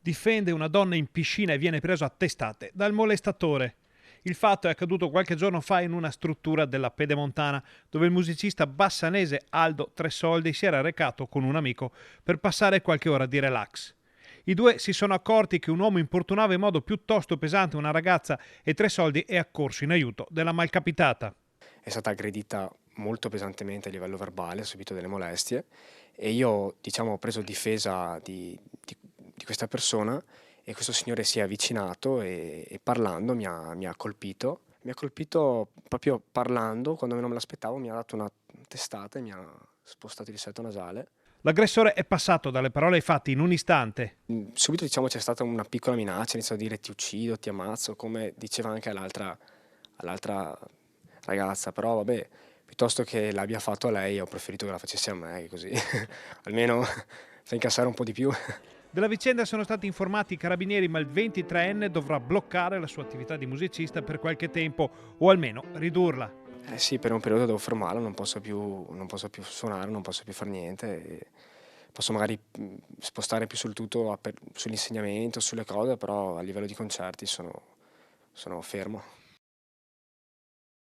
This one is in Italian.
Difende una donna in piscina e viene preso a testate dal molestatore. Il fatto è accaduto qualche giorno fa in una struttura della Pedemontana, dove il musicista bassanese Aldo Tresoldi si era recato con un amico per passare qualche ora di relax. I due si sono accorti che un uomo importunava in modo piuttosto pesante una ragazza e Tresoldi è accorso in aiuto della malcapitata. È stata aggredita molto pesantemente a livello verbale, ha subito delle molestie e io, diciamo, ho preso difesa di questa persona e questo signore si è avvicinato e parlando mi ha colpito. Mi ha colpito proprio parlando, quando non me l'aspettavo, mi ha dato una testata e mi ha spostato il setto nasale. L'aggressore è passato dalle parole ai fatti in un istante. Subito, diciamo, c'è stata una piccola minaccia, ha iniziato a dire ti uccido, ti ammazzo, come diceva anche all'altra ragazza, però vabbè, piuttosto che l'abbia fatto a lei ho preferito che la facesse a me, che così almeno fa incassare un po' di più. Della vicenda sono stati informati i carabinieri, ma il 23enne dovrà bloccare la sua attività di musicista per qualche tempo o almeno ridurla. Eh sì, per un periodo devo fermarlo, non posso più suonare, non posso più far niente. E posso magari spostare più sul tutto sull'insegnamento, sulle cose, però a livello di concerti sono fermo.